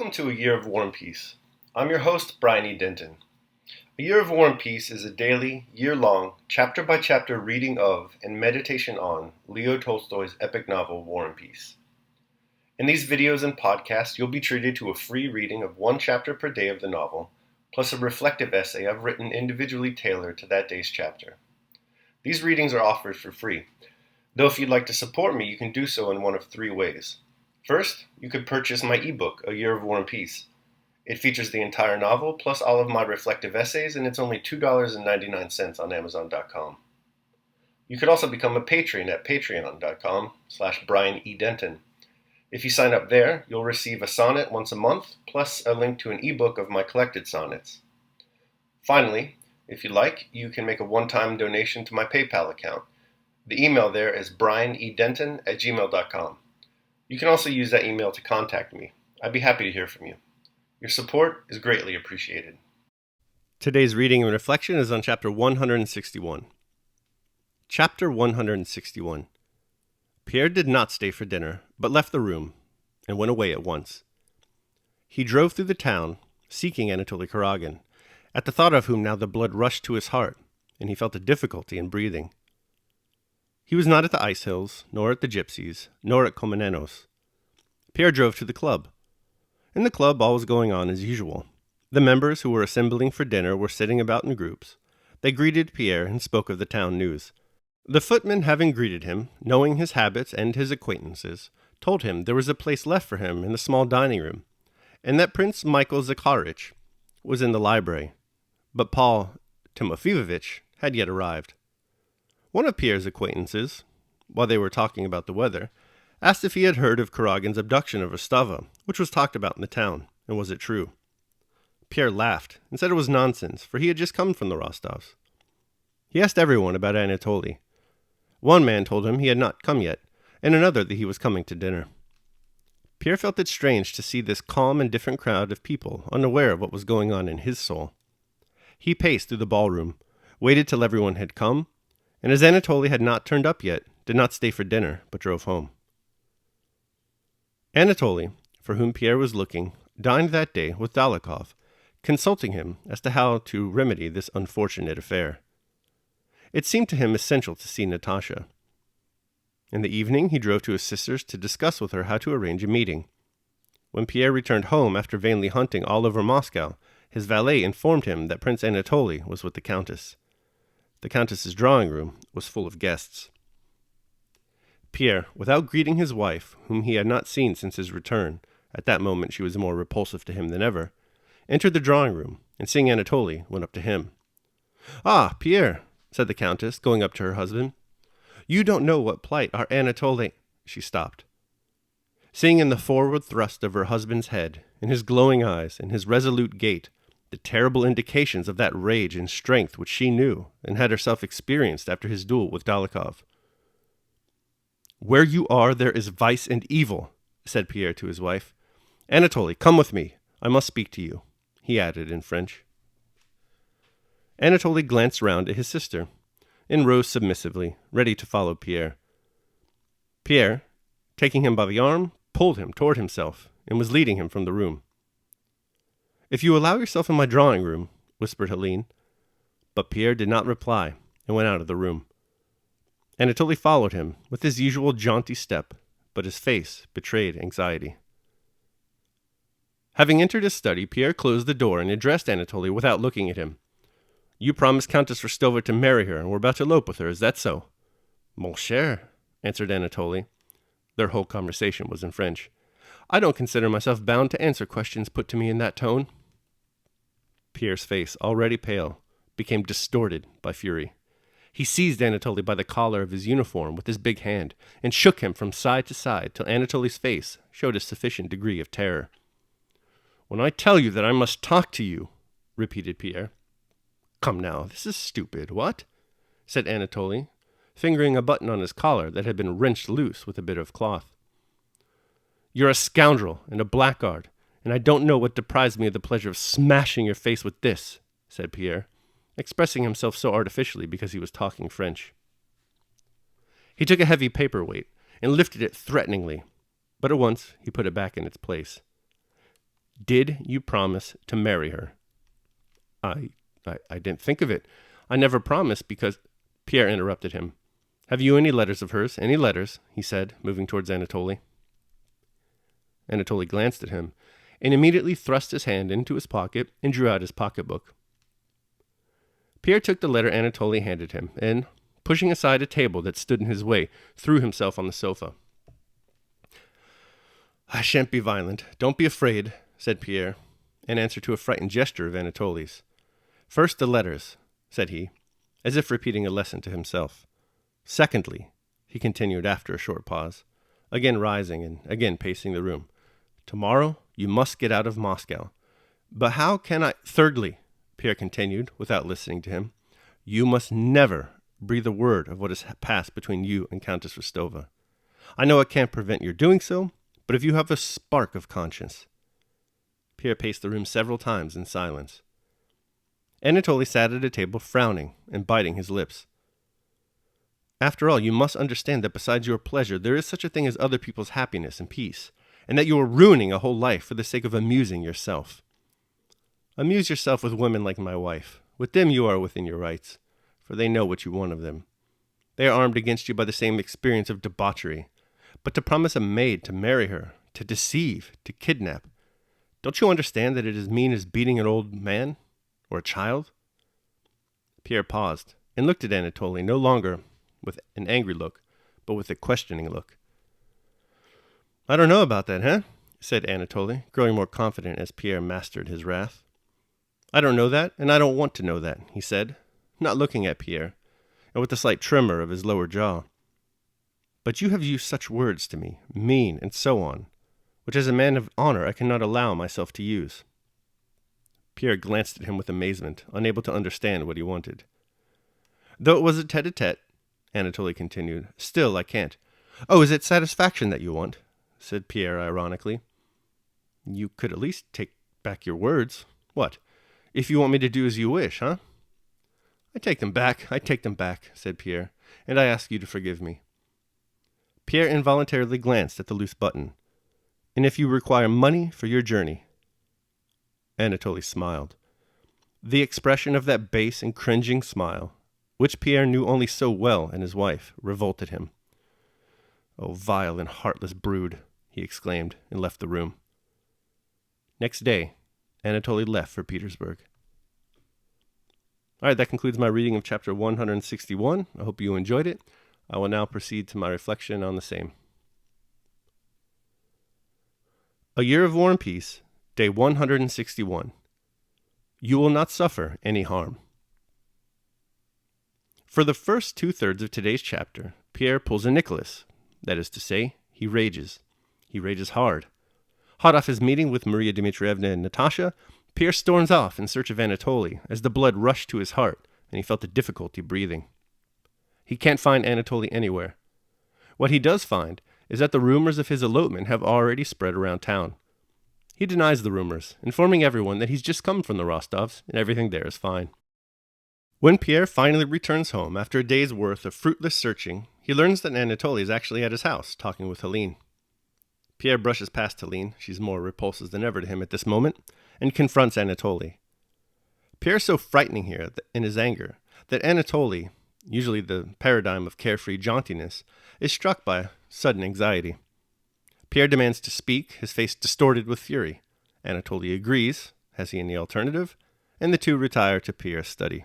Welcome to A Year of War and Peace. I'm your host, Brian E. Denton. A Year of War and Peace is a daily, year-long, chapter-by-chapter reading of and meditation on Leo Tolstoy's epic novel, War and Peace. In these videos and podcasts, you'll be treated to a free reading of one chapter per day of the novel, plus a reflective essay I've written individually tailored to that day's chapter. These readings are offered for free, though if you'd like to support me, you can do so in one of three ways. First, you could purchase my ebook, A Year of War and Peace. It features the entire novel, plus all of my reflective essays, and it's only $2.99 on Amazon.com. You could also become a patron at patreon.com/BrianEDenton. If you sign up there, you'll receive a sonnet once a month, plus a link to an ebook of my collected sonnets. Finally, if you like, you can make a one-time donation to my PayPal account. The email there is brianedenton@gmail.com. You can also use that email to contact me. I'd be happy to hear from you. Your support is greatly appreciated. Today's reading and reflection is on Chapter 161. Chapter 161. Pierre did not stay for dinner, but left the room, and went away at once. He drove through the town, seeking Anatoly Kuragin, at the thought of whom now the blood rushed to his heart, and he felt a difficulty in breathing. He was not at the ice hills, nor at the gypsies, nor at Komenenos. Pierre drove to the club. In the club all was going on as usual. The members who were assembling for dinner were sitting about in groups. They greeted Pierre and spoke of the town news. The footman, having greeted him, knowing his habits and his acquaintances, told him there was a place left for him in the small dining room, and that Prince Michael Zakharich was in the library, but Paul Timofeyevich had yet arrived. One of Pierre's acquaintances, while they were talking about the weather, asked if he had heard of Kuragin's abduction of Rostava, which was talked about in the town, and was it true? Pierre laughed and said it was nonsense, for he had just come from the Rostovs. He asked everyone about Anatoly. One man told him he had not come yet, and another that he was coming to dinner. Pierre felt it strange to see this calm and different crowd of people unaware of what was going on in his soul. He paced through the ballroom, waited till everyone had come, and as Anatoly had not turned up yet, did not stay for dinner, but drove home. Anatoly, for whom Pierre was looking, dined that day with Dólokhov, consulting him as to how to remedy this unfortunate affair. It seemed to him essential to see Natasha. In the evening, he drove to his sister's to discuss with her how to arrange a meeting. When Pierre returned home after vainly hunting all over Moscow, his valet informed him that Prince Anatoly was with the Countess. The Countess's drawing room was full of guests. Pierre, without greeting his wife, whom he had not seen since his return, at that moment she was more repulsive to him than ever, entered the drawing room, and seeing Anatoly, went up to him. "Ah, Pierre," said the Countess, going up to her husband. "You don't know what plight our Anatoly—" She stopped. Seeing in the forward thrust of her husband's head, in his glowing eyes, and his resolute gait, the terrible indications of that rage and strength which she knew and had herself experienced after his duel with Dólokhov. "Where you are, there is vice and evil," said Pierre to his wife. "Anatoly, come with me. I must speak to you," he added in French. Anatoly glanced round at his sister, and rose submissively, ready to follow Pierre. Pierre, taking him by the arm, pulled him toward himself, and was leading him from the room. "If you allow yourself in my drawing room," whispered Helene. But Pierre did not reply, and went out of the room. Anatoly followed him, with his usual jaunty step, but his face betrayed anxiety. Having entered his study, Pierre closed the door and addressed Anatoly without looking at him. "You promised Countess Rostova to marry her, and were about to elope with her, is that so?" "Mon cher," answered Anatoly. Their whole conversation was in French. "I don't consider myself bound to answer questions put to me in that tone." Pierre's face, already pale, became distorted by fury. He seized Anatoly by the collar of his uniform with his big hand, and shook him from side to side till Anatoly's face showed a sufficient degree of terror. "When I tell you that I must talk to you," repeated Pierre. "Come now, this is stupid, what?" said Anatoly, fingering a button on his collar that had been wrenched loose with a bit of cloth. "You're a scoundrel and a blackguard, and I don't know what deprives me of the pleasure of smashing your face with this," said Pierre, expressing himself so artificially because he was talking French. He took a heavy paperweight and lifted it threateningly, but at once he put it back in its place. Did you promise to marry her? I didn't think of it. I never promised because... Pierre interrupted him. Have you any letters of hers? Any letters? He said, moving towards Anatoly. Anatoly glanced at him and immediately thrust his hand into his pocket and drew out his pocketbook. Pierre took the letter Anatoly handed him and, pushing aside a table that stood in his way, threw himself on the sofa. I shan't be violent. Don't be afraid, said Pierre, in answer to a frightened gesture of Anatoly's. First the letters, said he, as if repeating a lesson to himself. Secondly, he continued after a short pause, again rising and again pacing the room, tomorrow you must get out of Moscow. But how can I... Thirdly, Pierre continued, without listening to him, you must never breathe a word of what has passed between you and Countess Rostova. I know I can't prevent your doing so, but if you have a spark of conscience... Pierre paced the room several times in silence. Anatoly sat at a table frowning and biting his lips. After all, you must understand that besides your pleasure, there is such a thing as other people's happiness and peace, and that you are ruining a whole life for the sake of amusing yourself. Amuse yourself with women like my wife. With them you are within your rights, for they know what you want of them. They are armed against you by the same experience of debauchery. But to promise a maid to marry her, to deceive, to kidnap, don't you understand that it is mean as beating an old man? Or a child? Pierre paused and looked at Anatoly no longer with an angry look, but with a questioning look. I don't know about that, said Anatoly, growing more confident as Pierre mastered his wrath. I don't know that, and I don't want to know that, he said, not looking at Pierre, and with a slight tremor of his lower jaw. But you have used such words to me, mean, and so on, which as a man of honor I cannot allow myself to use. Pierre glanced at him with amazement, unable to understand what he wanted. Though it was a tete-a-tete, Anatoly continued, still I can't. Oh, is it satisfaction that you want? Said Pierre ironically. You could at least take back your words. What? If you want me to do as you wish, huh? I take them back, said Pierre, and I ask you to forgive me. Pierre involuntarily glanced at the loose button. And if you require money for your journey... Anatoly smiled. The expression of that base and cringing smile, which Pierre knew only so well in his wife, revolted him. Oh, vile and heartless brood, he exclaimed, and left the room. Next day, Anatoly left for Petersburg. All right, that concludes my reading of chapter 161. I hope you enjoyed it. I will now proceed to my reflection on the same. A Year of War and Peace, Day 161. You will not suffer any harm. For the first two-thirds of today's chapter, Pierre pulls a Nicholas. That is to say, he rages. He rages hard. Hot off his meeting with Maria Dmitrievna and Natasha, Pierre storms off in search of Anatoly as the blood rushed to his heart and he felt a difficulty breathing. He can't find Anatoly anywhere. What he does find is that the rumors of his elopement have already spread around town. He denies the rumors, informing everyone that he's just come from the Rostovs and everything there is fine. When Pierre finally returns home after a day's worth of fruitless searching, he learns that Anatoly is actually at his house talking with Helene. Pierre brushes past Helene, she's more repulsive than ever to him at this moment, and confronts Anatoly. Pierre is so frightening here in his anger that Anatoly, usually the paradigm of carefree jauntiness, is struck by sudden anxiety. Pierre demands to speak, his face distorted with fury. Anatoly agrees, has he any alternative, and the two retire to Pierre's study.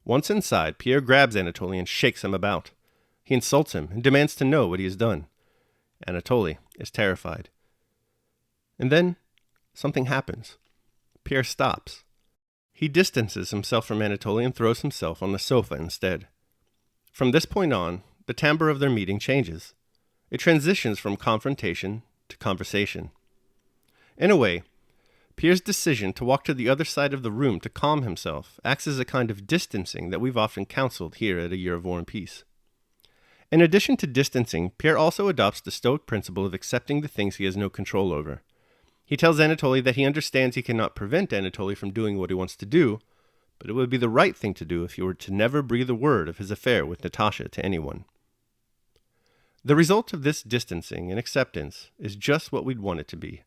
Once inside, Pierre grabs Anatoly and shakes him about. He insults him and demands to know what he has done. Anatoly is terrified. And then, something happens. Pierre stops. He distances himself from Anatoly and throws himself on the sofa instead. From this point on, the timbre of their meeting changes. It transitions from confrontation to conversation. In a way, Pierre's decision to walk to the other side of the room to calm himself acts as a kind of distancing that we've often counseled here at A Year of War and Peace. In addition to distancing, Pierre also adopts the Stoic principle of accepting the things he has no control over. He tells Anatoly that he understands he cannot prevent Anatoly from doing what he wants to do, but it would be the right thing to do if he were to never breathe a word of his affair with Natasha to anyone. The result of this distancing and acceptance is just what we'd want it to be.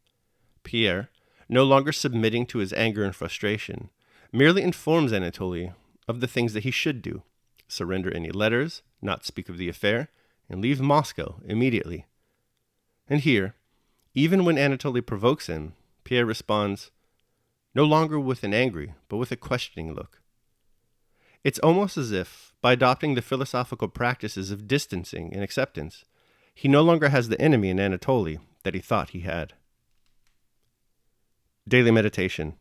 Pierre, no longer submitting to his anger and frustration, merely informs Anatoly of the things that he should do: surrender any letters, not speak of the affair, and leave Moscow immediately. And here, even when Anatoly provokes him, Pierre responds, no longer with an angry, but with a questioning look. It's almost as if, by adopting the philosophical practices of distancing and acceptance, he no longer has the enemy in Anatoly that he thought he had. Daily Meditation.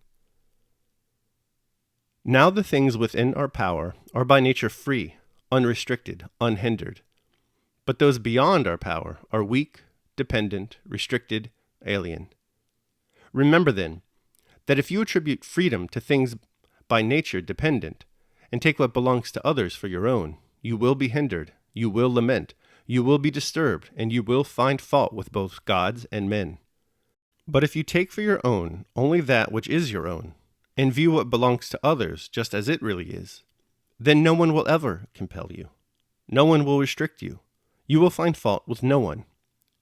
Now the things within our power are by nature free, unrestricted, unhindered. But those beyond our power are weak, dependent, restricted, alien. Remember then, that if you attribute freedom to things by nature dependent, and take what belongs to others for your own, you will be hindered, you will lament, you will be disturbed, and you will find fault with both gods and men. But if you take for your own only that which is your own, and view what belongs to others just as it really is, then no one will ever compel you. No one will restrict you. You will find fault with no one.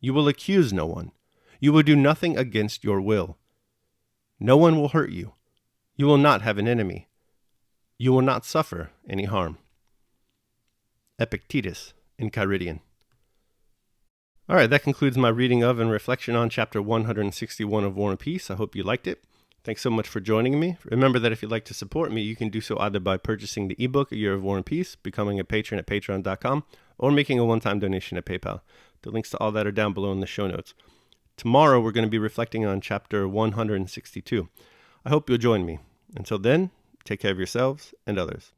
You will accuse no one. You will do nothing against your will. No one will hurt you. You will not have an enemy. You will not suffer any harm. Epictetus in Charidion. All right, that concludes my reading of and reflection on chapter 161 of War and Peace. I hope you liked it. Thanks so much for joining me. Remember that if you'd like to support me, you can do so either by purchasing the ebook, A Year of War and Peace, becoming a patron at patreon.com, or making a one-time donation at PayPal. The links to all that are down below in the show notes. Tomorrow, we're going to be reflecting on chapter 162. I hope you'll join me. Until then, take care of yourselves and others.